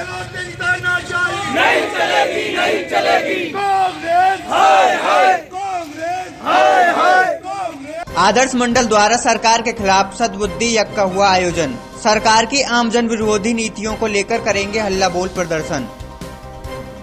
गहलोत की तानाशाही नहीं चलेगी, नहीं चलेगी। कांग्रेस हाय हाय, कांग्रेस हाय हाय। कांग्रेस। आदर्श मंडल द्वारा सरकार के खिलाफ सद्बुद्धि यज्ञ का हुआ आयोजन। सरकार की आमजन विरोधी नीतियों को लेकर करेंगे हल्ला बोल प्रदर्शन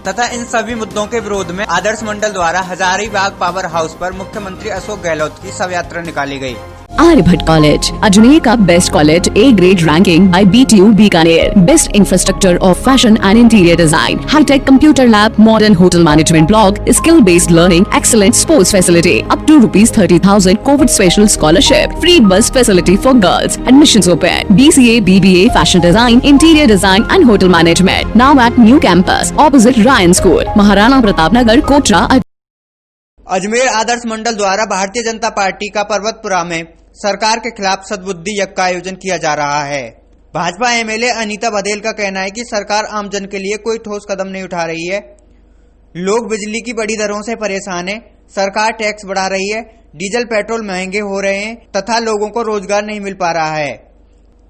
तथा इन सभी मुद्दों के विरोध में आदर्श मंडल द्वारा हजारीबाग पावर हाउस पर मुख्यमंत्री अशोक गहलोत की शव यात्रा निकाली गई। आर्यभट्ट कॉलेज, अजमेर का best college, A grade ranking by BTU Bikaner, best infrastructure of fashion and interior design, hitech computer lab, modern hotel management block, skill based learning, excellent sports facility, up to ₹30,000 covid special scholarship, free bus facility for girls, admissions open, BCA, BBA, fashion design, interior design and hotel management, now at new campus opposite Ryan school, Maharana Pratap Nagar, Kotra. Ajmer आदर्श मंडल द्वारा Bharatiya Janata party का पर्वतपुरा में सरकार के खिलाफ सद्बुद्धि यज्ञ का आयोजन किया जा रहा है। भाजपा एमएलए अनीता बघेल का कहना है कि सरकार आमजन के लिए कोई ठोस कदम नहीं उठा रही है। लोग बिजली की बड़ी दरों से परेशान हैं। सरकार टैक्स बढ़ा रही है, डीजल पेट्रोल महंगे हो रहे हैं तथा लोगों को रोजगार नहीं मिल पा रहा है।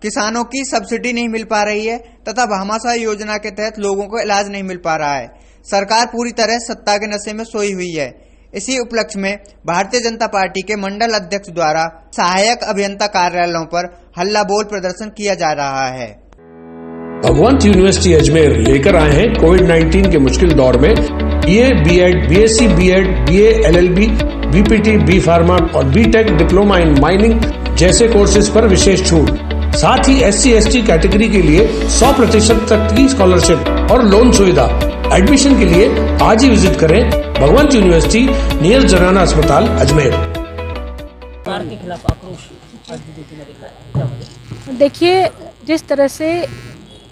किसानों की सब्सिडी नहीं मिल पा रही है तथा भामाशाह योजना के तहत लोगों को इलाज नहीं मिल पा रहा है। सरकार पूरी तरह सत्ता के नशे में सोई हुई है। इसी उपलक्ष्य में भारतीय जनता पार्टी के मंडल अध्यक्ष द्वारा सहायक अभियंता कार्यालयों पर हल्ला बोल प्रदर्शन किया जा रहा है। भगवंत यूनिवर्सिटी अजमेर लेकर आए हैं कोविड-19 के मुश्किल दौर में BA, B.Ed, BSc, B.Ed, BA, LLB, BPT, B pharma और B.Tech डिप्लोमा इन माइनिंग जैसे कोर्सेज पर विशेष छूट। साथ ही SC/ST कैटेगरी के लिए 100% तक की स्कॉलरशिप और लोन सुविधा। एडमिशन के लिए आज ही विजिट करें भगवंत यूनिवर्सिटी नियर जनाना अस्पताल अजमेर। सरकार के खिलाफ आक्रोश आज बीजेपी ने दिखाया। देखिए, जिस तरह से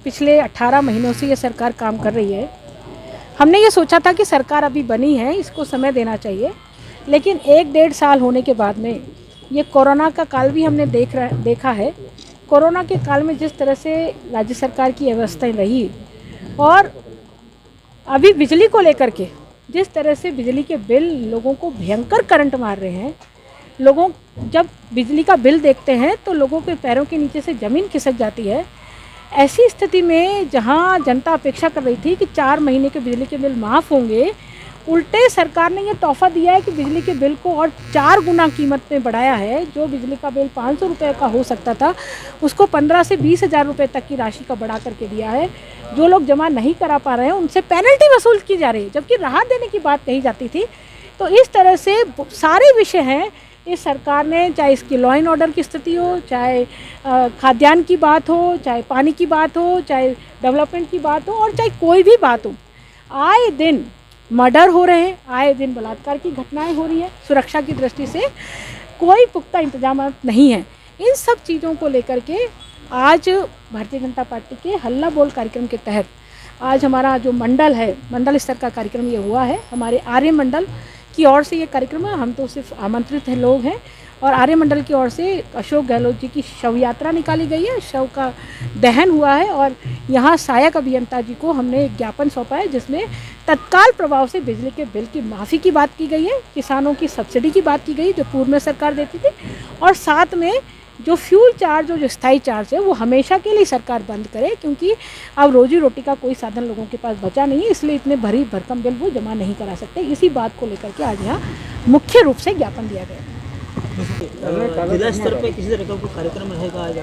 पिछले 18 महीनों से ये सरकार काम कर रही है, हमने ये सोचा था कि सरकार अभी बनी है, इसको समय देना चाहिए। लेकिन 1-1.5 साल होने के बाद में ये कोरोना का काल भी हमने देखा है। कोरोना के काल में जिस तरह से राज्य सरकार की व्यवस्थाएं रही और अभी बिजली को लेकर के जिस तरह से बिजली के बिल लोगों को भयंकर करंट मार रहे हैं। लोगों जब बिजली का बिल देखते हैं तो लोगों के पैरों के नीचे से ज़मीन खिसक जाती है। ऐसी स्थिति में जहां जनता अपेक्षा कर रही थी कि 4 महीने के बिजली के बिल माफ़ होंगे, उल्टे सरकार ने ये तोहफा दिया है कि बिजली के बिल को और 4 गुना कीमत में बढ़ाया है। जो बिजली का बिल 500 रुपये का हो सकता था, उसको 15 से 20 हज़ार रुपये तक की राशि का बढ़ा करके दिया है। जो लोग जमा नहीं करा पा रहे हैं उनसे पेनल्टी वसूल की जा रही है, जबकि राहत देने की बात कही जाती थी। तो इस तरह से सारे विषय हैं इस सरकार ने, चाहे इसकी लॉ एंड ऑर्डर की स्थिति हो, चाहे खाद्यान्न की बात हो, चाहे पानी की बात हो, चाहे डेवलपमेंट की बात हो और चाहे कोई भी बात हो, आए दिन मर्डर हो रहे हैं, आए दिन बलात्कार की घटनाएं हो रही है। सुरक्षा की दृष्टि से कोई पुख्ता इंतजाम नहीं है। इन सब चीज़ों को लेकर के आज भारतीय जनता पार्टी के हल्ला बोल कार्यक्रम के तहत आज हमारा जो मंडल है, मंडल स्तर का कार्यक्रम ये हुआ है। हमारे आर्य मंडल की ओर से ये कार्यक्रम है। हम तो सिर्फ आमंत्रित हैं लोग हैं और आर्य मंडल की ओर से अशोक गहलोत जी की शव यात्रा निकाली गई है। शव का दहन हुआ है और यहाँ सहायक अभियंता जी को हमने एक ज्ञापन सौंपा है जिसमें तत्काल प्रभाव से बिजली के बिल की माफ़ी की बात की गई है, किसानों की सब्सिडी की बात की गई जो पूर्व में सरकार देती थी, और साथ में जो फ्यूल चार्ज और जो स्थायी चार्ज है वो हमेशा के लिए सरकार बंद करे, क्योंकि अब रोजी रोटी का कोई साधन लोगों के पास बचा नहीं है, इसलिए इतने भरी भरकम बिल वो जमा नहीं करा सकते। इसी बात को लेकर के आज यहाँ मुख्य रूप से ज्ञापन दिया गया। जिला स्तर पे किसी तरह का कार्यक्रम रहेगा आज?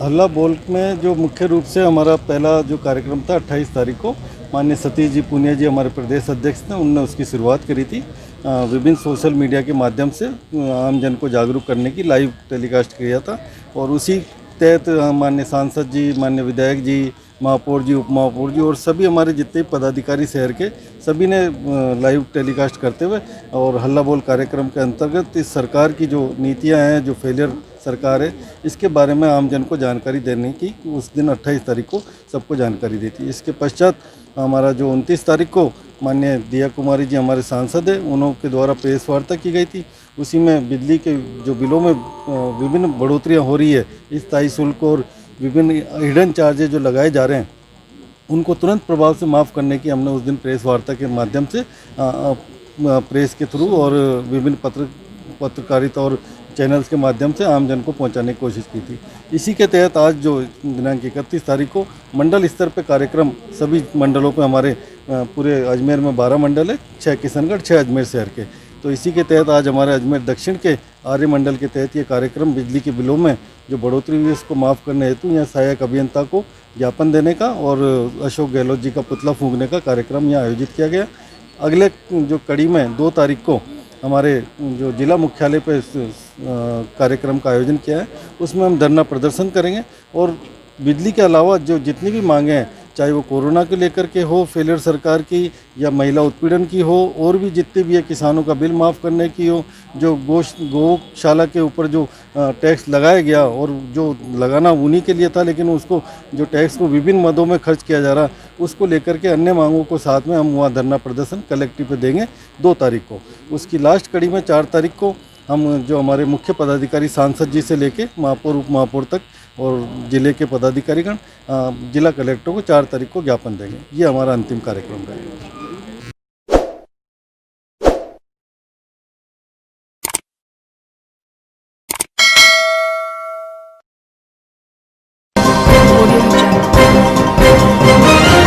हल्ला बोल में जो मुख्य रूप से हमारा पहला जो कार्यक्रम था 28 तारीख को माननीय सतीश जी पूनिया जी हमारे प्रदेश अध्यक्ष ने, उनने उसकी शुरुआत करी थी। विभिन्न सोशल मीडिया के माध्यम से आम जन को जागरूक करने की लाइव टेलीकास्ट किया था और उसी तहत माननीय सांसद जी, माननीय विधायक जी, महापौर जी, उप महापौर जी और सभी हमारे जितने पदाधिकारी शहर के सभी ने लाइव टेलीकास्ट करते हुए और हल्ला बोल कार्यक्रम के अंतर्गत इस सरकार की जो नीतियां हैं, जो फेलियर सरकार है, इसके बारे में आम जन को जानकारी देने की उस दिन 28 तारीख को सबको जानकारी दी थी। इसके पश्चात हमारा जो 29 तारीख को माननीय दिया कुमारी जी हमारे सांसद हैं, उनके द्वारा प्रेस वार्ता की गई थी। उसी में बिजली के जो बिलों में विभिन्न बढ़ोतरियाँ हो रही है, स्थायी शुल्क और विभिन्न हिडन चार्जेज जो लगाए जा रहे हैं, उनको तुरंत प्रभाव से माफ़ करने की हमने उस दिन प्रेस वार्ता के माध्यम से प्रेस के थ्रू और विभिन्न पत्रकारिता और चैनल्स के माध्यम से आम जन को पहुंचाने की कोशिश की थी। इसी के तहत आज जो दिनांक 31 तारीख को मंडल स्तर पे कार्यक्रम सभी मंडलों पे हमारे पूरे अजमेर में 12 मंडल है, 6 किशनगढ़, 6 अजमेर शहर के। तो इसी के तहत आज हमारे अजमेर दक्षिण के आर्य मंडल के तहत ये कार्यक्रम बिजली के बिलों में जो बढ़ोतरी हुई है उसको माफ़ करने हेतु यहाँ सहायक अभियंता को ज्ञापन देने का और अशोक गहलोत जी का पुतला फूंकने का कार्यक्रम यहाँ आयोजित किया गया। अगले जो कड़ी में 2 तारीख को हमारे जो जिला मुख्यालय पे कार्यक्रम का आयोजन किया है, उसमें हम धरना प्रदर्शन करेंगे और बिजली के अलावा जो जितनी भी मांगें हैं, चाहे वो कोरोना को लेकर के हो, फेलियर सरकार की या महिला उत्पीड़न की हो, और भी जितने भी है, किसानों का बिल माफ़ करने की हो, जो गौशाला के ऊपर जो टैक्स लगाया गया और जो लगाना उन्हीं के लिए था, लेकिन उसको जो टैक्स को विभिन्न मदों में खर्च किया जा रहा, उसको लेकर के अन्य मांगों को साथ में हम वहाँ धरना प्रदर्शन कलेक्ट्रेट पे देंगे 2 तारीख को। उसकी लास्ट कड़ी में 4 तारीख को हम जो हमारे मुख्य पदाधिकारी सांसद जी से लेके महापौर, उप महापौर तक और जिले के पदाधिकारीगण जिला कलेक्टर को 4 तारीख को ज्ञापन देंगे। ये हमारा अंतिम कार्यक्रम रहेगा।